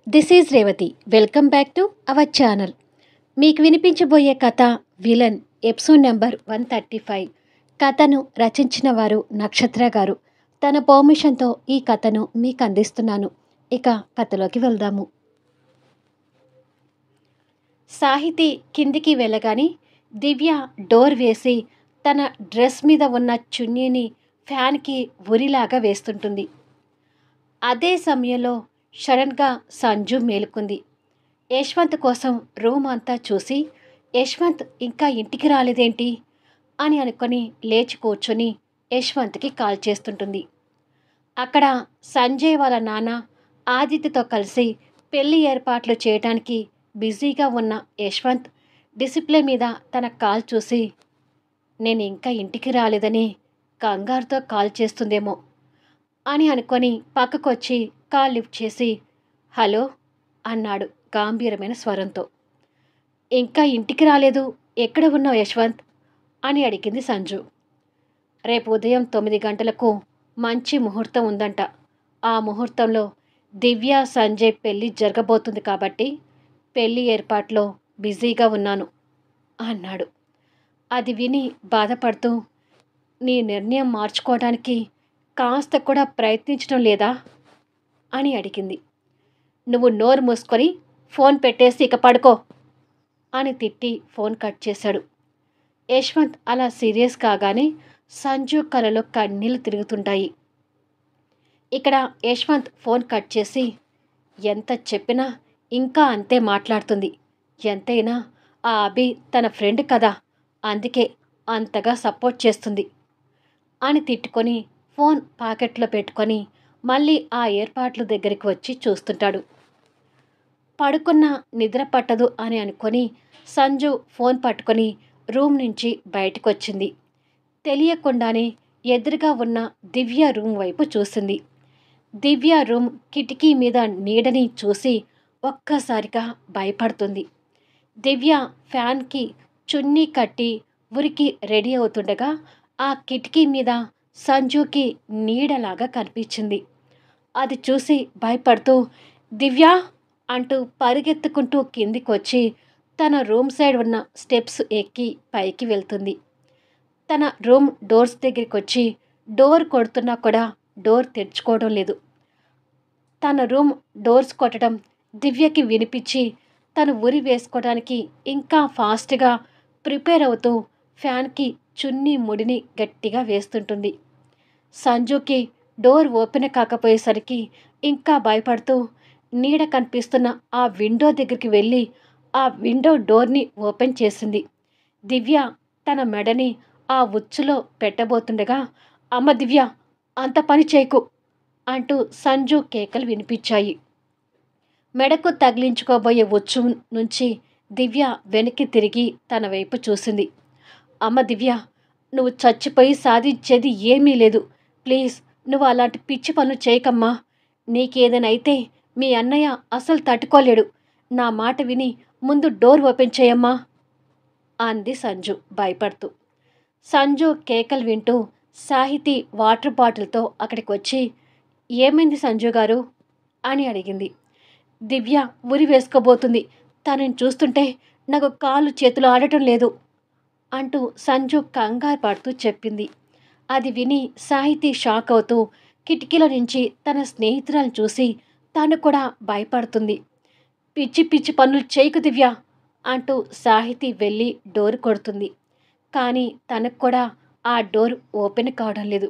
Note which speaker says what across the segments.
Speaker 1: This is Revathi. Welcome back to our channel. మీకు వినిపించబోయే కథ villain episode number 135. కథను రచించిన వారు నక్షత్ర గారు. తన పర్మిషన్తో ఈ కథను మీకు అందిస్తున్నాను. ఇక కథలోకి వెళ్దాము. సాహితి కిందికి వెళ్ళగానే దివ్య డోర్ వేసి తన డ్రెస్ మీద ఉన్న చున్నీని ఫ్యాన్కి ఉరిలాగా వేస్తుంటుంది. అదే సమయంలో సడన్గా సంజు మేలుకుంది. యశ్వంత్ కోసం రూమ్ అంతా చూసి యశ్వంత్ ఇంకా ఇంటికి రాలేదేంటి అని అనుకొని లేచి కూర్చొని యశ్వంత్కి కాల్ చేస్తుంటుంది. అక్కడ సంజయ్ వాళ్ళ నాన్న ఆదిత్యతో కలిసి పెళ్లి ఏర్పాట్లు చేయడానికి బిజీగా ఉన్న యశ్వంత్ డిసిప్లే మీద తన కాల్ చూసి నేను ఇంకా ఇంటికి రాలేదని కంగారుతో కాల్ చేస్తుందేమో అని అనుకొని పక్కకొచ్చి కాల్ లిఫ్ట్ చేసి హలో అన్నాడు గంభీరమైన స్వరంతో. ఇంకా ఇంటికి రాలేదు, ఎక్కడ ఉన్నావు యశ్వంత్ అని అడిగింది సంజు. రేపు ఉదయం 9 గంటలకు మంచి ముహూర్తం ఉందంట. ఆ ముహూర్తంలో దివ్య సంజయ్ పెళ్ళి జరగబోతుంది కాబట్టి పెళ్ళి ఏర్పాట్లో బిజీగా ఉన్నాను అన్నాడు. అది విని బాధపడుతూ నీ నిర్ణయం మార్చుకోవడానికి కాస్త కూడా ప్రయత్నించడం లేదా అని అడిగింది. నువ్వు నోరు మూసుకొని ఫోన్ పెట్టేసి ఇక పడుకో అని తిట్టి ఫోన్ కట్ చేశాడు. యశ్వంత్ అలా సీరియస్ కాగానే సంజు కలలో కన్నీళ్లు తిరుగుతుంటాయి. ఇక్కడ యశ్వంత్ ఫోన్ కట్ చేసి ఎంత చెప్పినా ఇంకా అంతే మాట్లాడుతుంది. ఎంతైనా ఆ అభి తన ఫ్రెండ్ కదా, అందుకే అంతగా సపోర్ట్ చేస్తుంది అని తిట్టుకొని ఫోన్ పాకెట్లో పెట్టుకొని మళ్ళీ ఆ ఏర్పాట్ల దగ్గరికి వచ్చి చూస్తుంటాడు. పడుకున్న నిద్ర పట్టదు అని అనుకొని సంజు ఫోన్ పట్టుకొని రూమ్ నుంచి బయటకు వచ్చింది. తెలియకుండానే ఎదురుగా ఉన్న దివ్య రూమ్ వైపు చూసింది. దివ్య రూమ్ కిటికీ మీద నీడని చూసి ఒక్కసారిగా భయపడుతుంది. దివ్య ఫ్యాన్కి చున్నీ కట్టి ఉరికి రెడీ అవుతుండగా ఆ కిటికీ మీద సంజుకి నీడలాగా కనిపించింది. అది చూసి భయపడుతూ దివ్య అంటూ పరిగెత్తుకుంటూ కిందికి వచ్చి తన రూమ్ సైడ్ ఉన్న స్టెప్స్ ఎక్కి పైకి వెళ్తుంది. తన రూమ్ డోర్స్ దగ్గరికి వచ్చి డోర్ కొడుతున్నా కూడా డోర్ తెరుచుకోవడం లేదు. తన రూమ్ డోర్స్ కొట్టడం దివ్యకి వినిపించి తను ఉరి వేసుకోవడానికి ఇంకా ఫాస్ట్గా ప్రిపేర్ అవుతూ ఫ్యాన్కి చున్నీ ముడిని గట్టిగా వేస్తుంటుంది. సంజుకి డోర్ ఓపెన్ కాకపోయేసరికి ఇంకా భయపడుతూ నీడ కనిపిస్తున్న ఆ విండో దగ్గరికి వెళ్ళి ఆ విండో డోర్ని ఓపెన్ చేసింది. దివ్య తన మెడని ఆ ఉచ్చులో పెట్టబోతుండగా అమ్మ దివ్య అంత పని చేయకు అంటూ సంజు కేకలు వినిపించాయి. మెడకు తగిలించుకోబోయే ఉచ్చు నుంచి దివ్య వెనక్కి తిరిగి తన వైపు చూసింది. అమ్మ దివ్య, నువ్వు చచ్చిపోయి సాధించేది ఏమీ లేదు. ప్లీజ్ నువ్వు అలాంటి పిచ్చి పనులు చేయకమ్మా. నీకేదైనా అయితే మీ అన్నయ్య అసలు తట్టుకోలేడు. నా మాట విని ముందు డోర్ ఓపెన్ చేయమ్మా అంది సంజు భయపడుతూ. సంజు కేకలు వింటూ సాహితి వాటర్ బాటిల్తో అక్కడికి వచ్చి ఏమైంది సంజు గారు అని అడిగింది. దివ్య ఉరి వేసుకోబోతుంది. తనని చూస్తుంటే నాకు కాళ్ళు చేతులు ఆడటం లేదు అంటూ సంజు కంగారు పడుతూ చెప్పింది. అది విని సాహితి షాక్ అవుతూ కిటికీలో నుంచి తన స్నేహితురాలు చూసి తను కూడా భయపడుతుంది. పిచ్చి పిచ్చి పనులు చేయకు దివ్య అంటూ సాహితి వెళ్ళి డోర్ కొడుతుంది. కానీ తనకు కూడా ఆ డోర్ ఓపెన్ కావడం లేదు.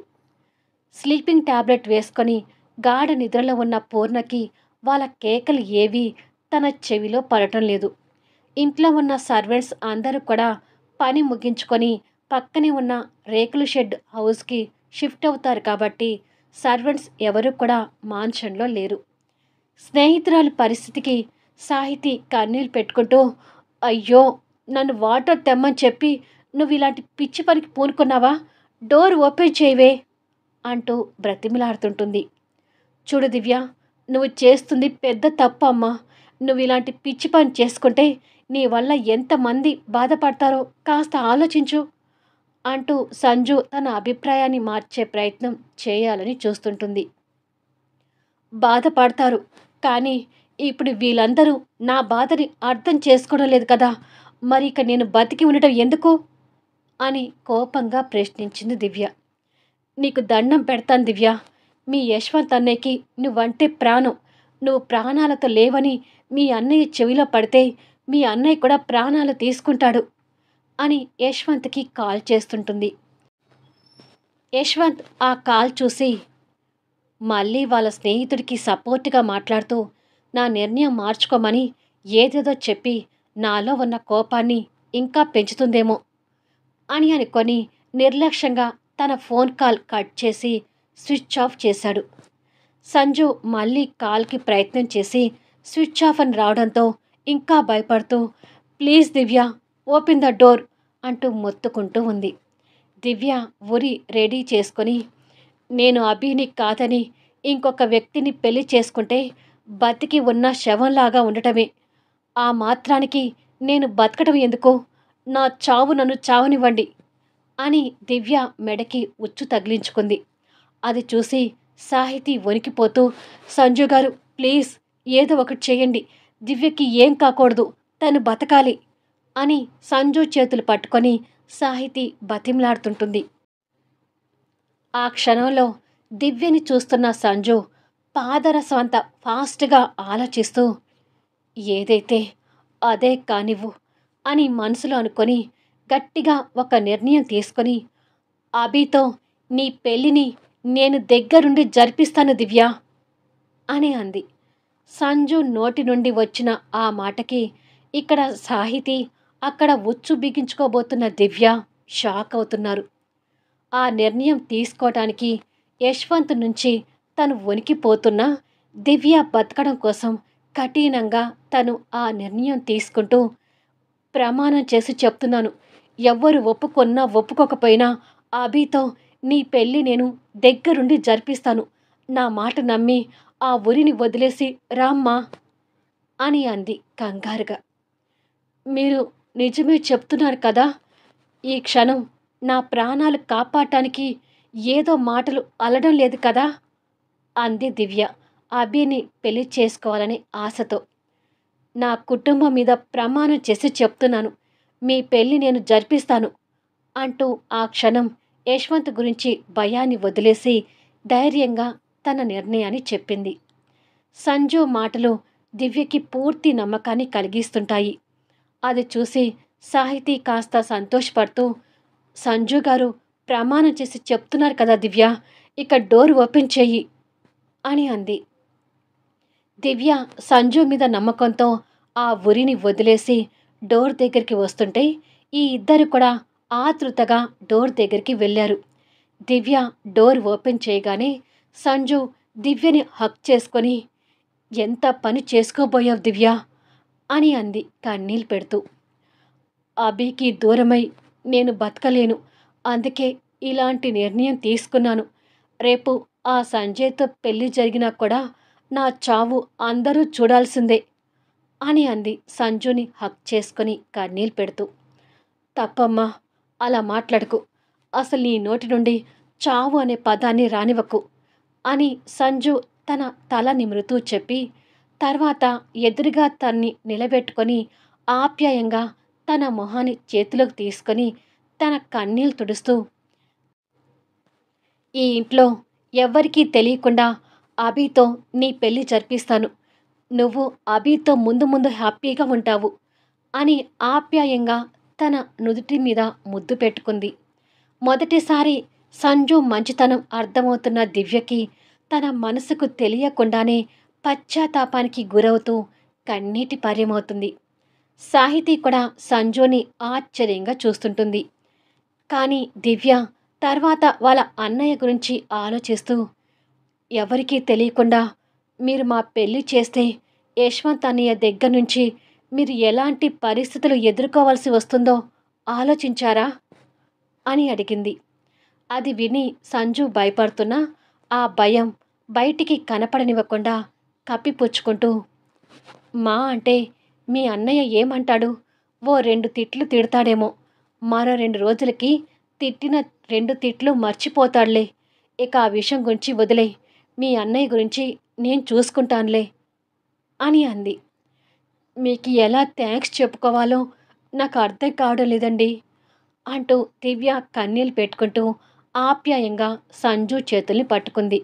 Speaker 1: స్లీపింగ్ టాబ్లెట్ వేసుకొని గాఢ నిద్రలో ఉన్న పూర్ణకి వాళ్ళ కేకలు ఏవీ తన చెవిలో పడటం లేదు. ఇంట్లో ఉన్న సర్వెంట్స్ అందరూ కూడా పని ముగించుకొని పక్కనే ఉన్న రేకుల షెడ్ హౌస్కి షిఫ్ట్ అవుతారు కాబట్టి సర్వెంట్స్ ఎవరు కూడా మాన్షన్లో లేరు. స్నేహితురాలి పరిస్థితికి సాహితి కన్నీళ్ళు పెట్టుకుంటూ అయ్యో నన్ను వాటర్ తెమ్మని చెప్పి నువ్వు ఇలాంటి పిచ్చి పనికి పూనుకున్నావా, డోర్ ఓపెన్ చేయవే అంటూ బ్రతిమిలాడుతుంటుంది. చూడు దివ్య, నువ్వు చేస్తుంది పెద్ద తప్పు అమ్మా. నువ్వు ఇలాంటి పిచ్చి పని చేసుకుంటే నీ వల్ల ఎంతమంది బాధపడతారో కాస్త ఆలోచించు అంటూ సంజు తన అభిప్రాయాన్ని మార్చే ప్రయత్నం చేయాలని చూస్తుంటుంది. బాధపడతారు, కానీ ఇప్పుడు వీళ్ళందరూ నా బాధని అర్థం చేసుకోవడం లేదు కదా! మరి ఇక నేను బతికి ఉండటం ఎందుకు? అని కోపంగా ప్రశ్నించింది దివ్య. నీకు దండం పెడతాను దివ్య. మీ యశ్వంత్ అన్నయ్యకి నువ్వంటే ప్రాణం. నువ్వు ప్రాణాలతో లేవని మీ అన్నయ్య చెవిలో పడితే మీ అన్నయ్య కూడా ప్రాణాలు తీసుకుంటాడు అని యశ్వంత్‌కి కాల్ చేస్తుంటుంది. యశ్వంత్ ఆ కాల్ చూసి మళ్ళీ వాళ్ళ స్నేహితుడికి సపోర్ట్‌గా మాట్లాడుతూ నా నిర్ణయం మార్చుకోమని ఏదేదో చెప్పి నాలో ఉన్న కోపాన్ని ఇంకా పెంచుతుందేమో అని అనుకొని నిర్లక్ష్యంగా తన ఫోన్ కాల్ కట్ చేసి స్విచ్ ఆఫ్ చేశాడు. సంజు మళ్ళీ కాల్‌కి ప్రయత్నం చేసి స్విచ్ ఆఫ్ అని రావడంతో ఇంకా భయపడుతూ please Divya open the door అంటూ మొత్తుకుంటూ ఉంది. దివ్య ఉరి రెడీ చేసుకొని నేను అభిని కాదని ఇంకొక వ్యక్తిని పెళ్లి చేసుకుంటే బతికి ఉన్న శవంలాగా ఉండటమే. ఆ మాత్రానికి నేను బతకటం ఎందుకు? నా చావు నన్ను చావనివ్వండి అని దివ్య మెడకి ఉచ్చు తగిలించుకుంది. అది చూసి సాహితీ వణికిపోతూ సంజు గారు ప్లీజ్ ఏదో ఒకటి చేయండి. దివ్యకి ఏం కాకూడదు. తను బతకాలి అని సంజు చేతులు పట్టుకొని సాహితీ బతిమలాడుతుంటుంది. ఆ క్షణంలో దివ్యని చూస్తున్న సంజు పాదరసం అంత ఫాస్ట్‌గా ఆలోచిస్తూ ఏదైతే అదే కానివ్వు అని మనసులో అనుకొని గట్టిగా ఒక నిర్ణయం తీసుకొని అభితో నీ పెళ్ళిని నేను దగ్గరుండి జరిపిస్తాను దివ్య అని అంది. సంజు నోటి నుండి వచ్చిన ఆ మాటకి ఇక్కడ సాహితీ, అక్కడ ఉచ్చు బిగించుకోబోతున్న దివ్య షాక్ అవుతున్నారు. ఆ నిర్ణయం తీసుకోవటానికి యశ్వంత్ నుంచి తను వణికిపోతున్నా దివ్య బతకడం కోసం కఠినంగా తను ఆ నిర్ణయం తీసుకుంటూ ప్రమాణం చేసి చెప్తున్నాను. ఎవ్వరు ఒప్పుకొన్నా ఒప్పుకోకపోయినా అభితో నీ పెళ్ళి నేను దగ్గరుండి జరిపిస్తాను. నా మాట నమ్మి ఆ ఊరిని వదిలేసి రామ్మా అని అంది కంగారుగా. మీరు నిజమే చెప్తున్నారు కదా? ఈ క్షణం నా ప్రాణాలు కాపాడటానికి ఏదో మాటలు అల్లడం లేదు కదా అంది దివ్య అభిని పెళ్లి చేసుకోవాలనే ఆశతో. నా కుటుంబం మీద ప్రమాణం చేసి చెప్తున్నాను. మీ పెళ్లి నేను జరిపిస్తాను అంటూ ఆ క్షణం యశ్వంత్ గురించి భయాన్ని వదిలేసి ధైర్యంగా తన నిర్ణయాన్ని చెప్పింది. సంజు మాటలు దివ్యకి పూర్తి నమ్మకాన్ని కలిగిస్తుంటాయి. అది చూసి సాహితీ కాస్త సంతోషపడుతూ సంజు గారు ప్రమాణం చేసి చెప్తున్నారు కదా దివ్య, ఇక డోర్ ఓపెన్ చెయ్యి అని అంది. దివ్య సంజు మీద నమ్మకంతో ఆ ఊరిని వదిలేసి డోర్ దగ్గరికి వస్తుంటే ఈ ఇద్దరు కూడా ఆతృతగా డోర్ దగ్గరికి వెళ్ళారు. దివ్య డోర్ ఓపెన్ చేయగానే సంజు దివ్యని హక్ చేసుకొని ఎంత పని చేసుకోబోయావు దివ్య అని అంది కన్నీళ్ళు పెడుతూ. అభికి దూరమై నేను బతకలేను. అందుకే ఇలాంటి నిర్ణయం తీసుకున్నాను. రేపు ఆ సంజయ్తో పెళ్లి జరిగినా కూడా నా చావు అందరూ చూడాల్సిందే అని అంది సంజుని హక్ చేసుకొని కన్నీళ్ళు పెడుతూ. తప్పమ్మా, అలా మాట్లాడకు. అసలు నీ నోటి నుండి చావు అనే పదాన్ని రానివ్వకు అని సంజు తన తల నిమురుతూ చెప్పి తర్వాత ఎదురుగా తన్ని నిలబెట్టుకొని ఆప్యాయంగా తన మొహాన్ని చేతిలోకి తీసుకొని తన కన్నీళ్ళు తుడుస్తూ ఈ ఇంట్లో ఎవ్వరికీ తెలియకుండా అభితో నీ పెళ్లి జరిపిస్తాను. నువ్వు అభితో ముందు ముందు హ్యాపీగా ఉంటావు అని ఆప్యాయంగా తన నుదుటి మీద ముద్దు పెట్టుకుంది. మొదటిసారి సంజు మంచితనం అర్థమవుతున్న దివ్యకి తన మనసుకు తెలియకుండానే పశ్చాత్తాపానికి గురవుతూ కన్నీటి పర్యమవుతుంది. సాహితీ కూడా సంజుని ఆశ్చర్యంగా చూస్తుంటుంది. కానీ దివ్య తర్వాత వాళ్ళ అన్నయ్య గురించి ఆలోచిస్తూ ఎవరికీ తెలియకుండా మీరు మా పెళ్లి చేస్తే యశ్వంత్ అన్నయ్య దగ్గర నుంచి మీరు ఎలాంటి పరిస్థితులు ఎదుర్కోవాల్సి వస్తుందో ఆలోచించారా అని అడిగింది. అది విని సంజు భయపడుతున్నా ఆ భయం బయటికి కనపడనివ్వకుండా కప్పిపుచ్చుకుంటూ మా అంటే మీ అన్నయ్య ఏమంటాడు? ఓ 2 తిట్లు తిడతాడేమో. మరో 2 రోజులకి తిట్టిన 2 తిట్లు మర్చిపోతాడులే. ఇక ఆ విషయం గురించి వదిలే. మీ అన్నయ్య గురించి నేను చూసుకుంటానులే అని అంది. మీకు ఎలా థ్యాంక్స్ చెప్పుకోవాలో నాకు అర్థం కావడం లేదండి అంటూ దివ్య కన్నీళ్ళు పెట్టుకుంటూ ఆప్యాయంగా సంజు చేతుల్ని పట్టుకుంది.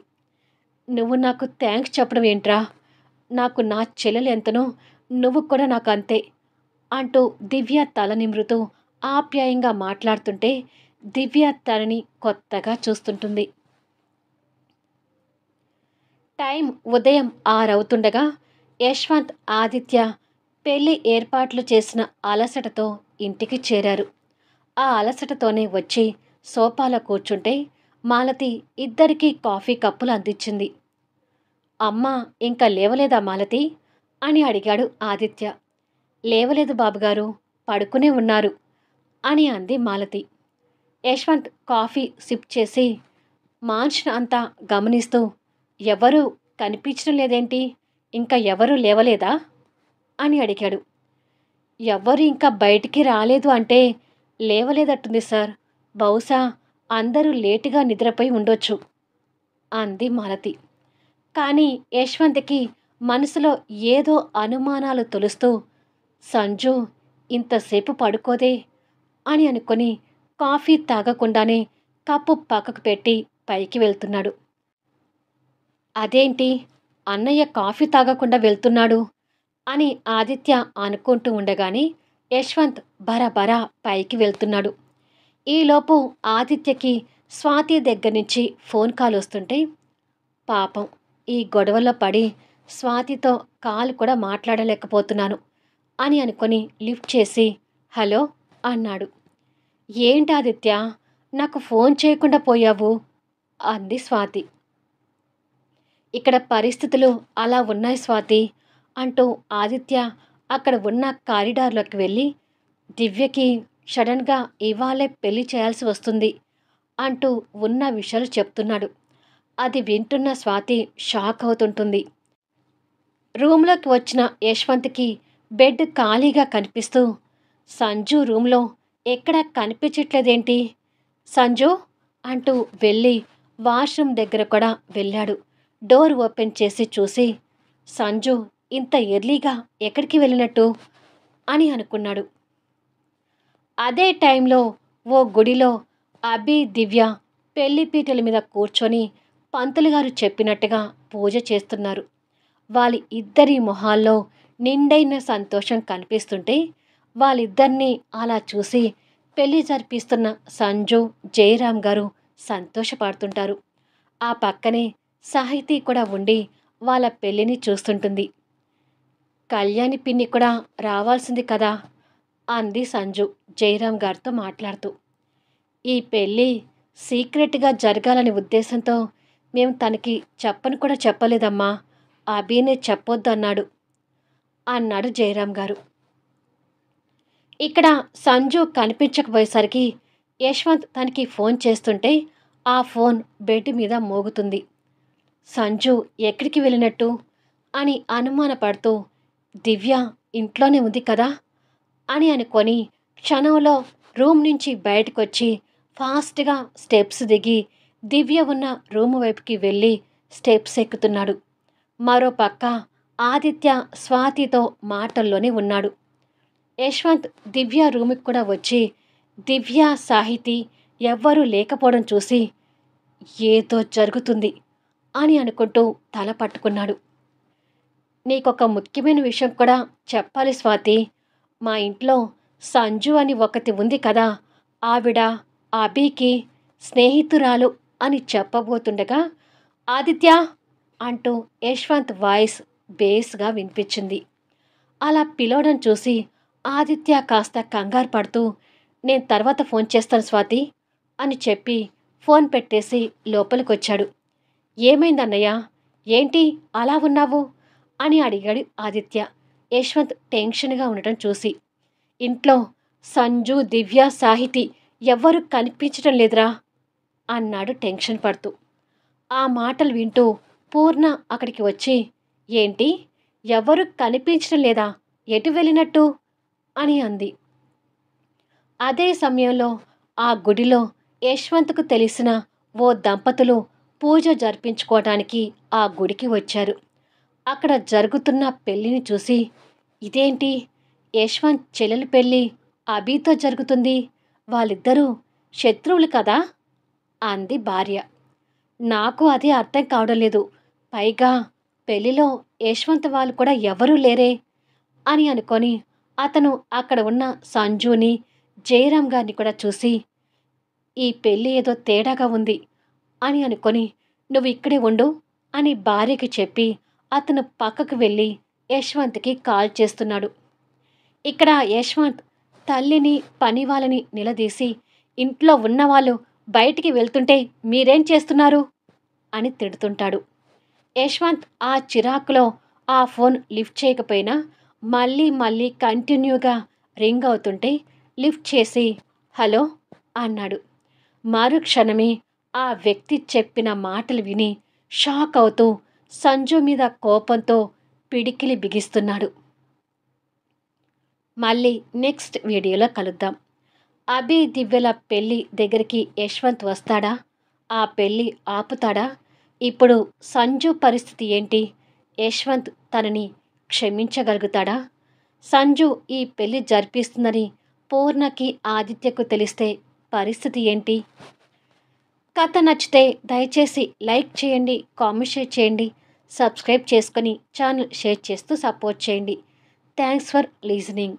Speaker 1: నువ్వు నాకు థ్యాంక్స్ చెప్పడం ఏంట్రా? నాకు నా చెల్లెలు ఎంతనో నువ్వు కూడా నాకు అంతే అంటూ దివ్య తల నిమురుతూ ఆప్యాయంగా మాట్లాడుతుంటే దివ్య తనని కొత్తగా చూస్తుంటుంది. టైం ఉదయం 6 అవుతుండగా యశ్వంత్, ఆదిత్య పెళ్లి ఏర్పాట్లు చేసిన అలసటతో ఇంటికి చేరారు. ఆ అలసటతోనే వచ్చి సోఫాలో కూర్చుంటే మాలతి ఇద్దరికీ కాఫీ కప్పులు అందించింది. అమ్మ ఇంకా లేవలేదా మాలతి అని అడిగాడు ఆదిత్య. లేవలేదు బాబుగారు, పడుకునే ఉన్నారు అని అంది మాలతి. యశ్వంత్ కాఫీ సిప్ చేసి మాన్షన్ అంతా గమనిస్తూ ఎవరూ కనిపించడం లేదేంటి, ఇంకా ఎవరూ లేవలేదా అని అడిగాడు. ఎవ్వరు ఇంకా బయటికి రాలేదు అంటే లేవలేదట్టుంది సార్, బహుశా అందరూ లేటుగా నిద్రపోయి ఉండొచ్చు అంది మాలతి. కానీ యశ్వంత్కి మనసులో ఏదో అనుమానాలు తొలుస్తూ సంజు ఇంతసేపు పడుకోదే అని అనుకొని కాఫీ తాగకుండానే కప్పు పక్కకు పెట్టి పైకి వెళ్తున్నాడు. అదేంటి అన్నయ్య కాఫీ తాగకుండా వెళ్తున్నాడు అని ఆదిత్య అనుకుంటూ ఉండగానే యశ్వంత్ బరబరా పైకి వెళ్తున్నాడు. ఈలోపు ఆదిత్యకి స్వాతి దగ్గర నుంచి ఫోన్ కాల్ వస్తుంటే పాపం ఈ గొడవలో పడి స్వాతితో కాల్ కూడా మాట్లాడలేకపోతున్నాను అని అనుకొని లిఫ్ట్ చేసి హలో అన్నాడు. ఏంటి ఆదిత్య, నాకు ఫోన్ చేయకుండా పోయావు అంది స్వాతి. ఇక్కడ పరిస్థితులు అలా ఉన్నాయి స్వాతి అంటూ ఆదిత్య అక్కడ ఉన్న కారిడార్లోకి వెళ్ళి దివ్యకి సడన్గా ఇవాళే పెళ్లి చేయాల్సి వస్తుంది అంటూ ఉన్న విషయాలు చెప్తున్నాడు. అది వింటున్న స్వాతి షాక్ అవుతుంటుంది. రూమ్లోకి వచ్చిన యశ్వంత్కి బెడ్ ఖాళీగా కనిపిస్తూ సంజు రూమ్లో ఎక్కడా కనిపించట్లేదేంటి సంజు అంటూ వెళ్ళి వాష్రూమ్ దగ్గర కూడా వెళ్ళాడు. డోర్ ఓపెన్ చేసి చూసి సంజు ఇంత ఎర్లీగా ఎక్కడికి వెళ్ళినట్టు అని అనుకున్నాడు. అదే టైంలో ఓ గుడిలో అభి, దివ్య పెళ్లిపీటల మీద కూర్చొని పంతులు గారు చెప్పినట్టుగా పూజ చేస్తున్నారు. వాళ్ళ ఇద్దరి మొహాల్లో నిండైన సంతోషం కనిపిస్తుంటే వాళ్ళిద్దరినీ అలా చూసి పెళ్లి జరిపిస్తున్న సంజు, జయరాం గారు సంతోషపడుతుంటారు. ఆ పక్కనే సాహితీ కూడా ఉండి వాళ్ళ పెళ్లిని చూస్తుంటుంది. కళ్యాణి పిన్ని కూడా రావాల్సింది కదా అంది సంజు జయరాం గారితో మాట్లాడుతూ. ఈ పెళ్ళి సీక్రెట్గా జరగాలనే ఉద్దేశంతో మేము తనకి చెప్పను కూడా చెప్పలేదమ్మా, అభినే చెప్పొద్దు అన్నాడు జయరాం గారు. ఇక్కడ సంజు కనిపించకపోయేసరికి యశ్వంత్ తనకి ఫోన్ చేస్తుంటే ఆ ఫోన్ బెడ్ మీద మోగుతుంది. సంజు ఎక్కడికి వెళ్ళినట్టు అని అనుమానపడుతూ దివ్య ఇంట్లోనే ఉంది కదా అని అనుకొని క్షణంలో రూమ్ నుంచి బయటకొచ్చి ఫాస్ట్గా స్టెప్స్ దిగి దివ్య ఉన్న రూమ్ వైపుకి వెళ్ళి స్టెప్స్ ఎక్కుతున్నాడు. మరోపక్క ఆదిత్య స్వాతితో మాటల్లోనే ఉన్నాడు. యశ్వంత్ దివ్య రూమ్కి కూడా వచ్చి దివ్య, సాహితీ ఎవ్వరూ లేకపోవడం చూసి ఏదో జరుగుతుంది అని అనుకుంటూ తల పట్టుకున్నాడు. నీకొక ముఖ్యమైన విషయం కూడా చెప్పాలి స్వాతి, మా ఇంట్లో సంజు అని ఒకటి ఉంది కదా, ఆవిడ అభికి స్నేహితురాలు అని చెప్పబోతుండగా ఆదిత్య అంటూ యశ్వంత్ వాయిస్ బేస్గా వినిపించింది. అలా పిలవడం చూసి ఆదిత్య కాస్త కంగారు పడుతూ నేను తర్వాత ఫోన్ చేస్తాను స్వాతి అని చెప్పి ఫోన్ పెట్టేసి లోపలికొచ్చాడు. ఏమైందన్నయ్య, ఏంటి అలా ఉన్నావు అని అడిగాడు ఆదిత్య యశ్వంత్ టెన్షన్గా ఉండటం చూసి. ఇంట్లో సంజు, దివ్య, సాహితీ ఎవ్వరూ కనిపించడం లేదురా అన్నాడు టెన్షన్ పడుతూ. ఆ మాటలు వింటూ పూర్ణ అక్కడికి వచ్చి ఏంటి ఎవరూ కనిపించడం లేదా, ఎటు వెళ్ళినట్టు అని అంది. అదే సమయంలో ఆ గుడిలో యశ్వంత్కు తెలిసిన ఓ దంపతులు పూజ జరిపించుకోవటానికి ఆ గుడికి వచ్చారు. అక్కడ జరుగుతున్న పెళ్ళిని చూసి, ఇదేంటి యశ్వంత్ చెల్లెలి పెళ్ళి అభితో జరుగుతుంది, వాళ్ళిద్దరూ శత్రువులు కదా అంది భార్య. నాకు అది అర్థం కావడం లేదు. పైగా పెళ్లిలో యశ్వంత్ వాళ్ళు కూడా ఎవరూ లేరే అని అనుకొని అతను అక్కడ ఉన్న సంజుని, జయరాం గారిని కూడా చూసి, ఈ పెళ్ళి ఏదో తేడాగా ఉంది అని అనుకొని నువ్వు ఇక్కడే ఉండు అని భార్యకి చెప్పి అతను పక్కకు వెళ్ళి యశ్వంత్కి కాల్ చేస్తున్నాడు. ఇక్కడ యశ్వంత్ తల్లిని, పని వాళ్ళని నిలదీసి, ఇంట్లో ఉన్నవాళ్ళు బయటికి వెళ్తుంటే మీరేం చేస్తున్నారు అని తిడుతుంటాడు. యశ్వంత్ ఆ చిరాకులో ఆ ఫోన్ లిఫ్ట్ చేయకపోయినా మళ్ళీ మళ్ళీ కంటిన్యూగా రింగ్ అవుతుంటే లిఫ్ట్ చేసి హలో అన్నాడు. మరుక్షణమే ఆ వ్యక్తి చెప్పిన మాటలు విని షాక్ అవుతూ సంజు మీద కోపంతో పిడికిలి బిగిస్తున్నాడు. మళ్ళీ నెక్స్ట్ వీడియోలో కలుద్దాం. అభి, దివ్యల పెళ్ళి దగ్గరికి యశ్వంత్ వస్తాడా? ఆ పెళ్ళి ఆపుతాడా? ఇప్పుడు సంజు పరిస్థితి ఏంటి? యశ్వంత్ తనని క్షమించగలుగుతాడా? సంజు ఈ పెళ్లి జరిపిస్తుందని పూర్ణకి, ఆదిత్యకు తెలిస్తే పరిస్థితి ఏంటి? కథ నచ్చితే దయచేసి లైక్ చేయండి, కామెంట్ షేర్ చేయండి, సబ్స్క్రైబ్ చేసుకొని ఛానల్ షేర్ చేస్తూ సపోర్ట్ చేయండి. Thanks for listening.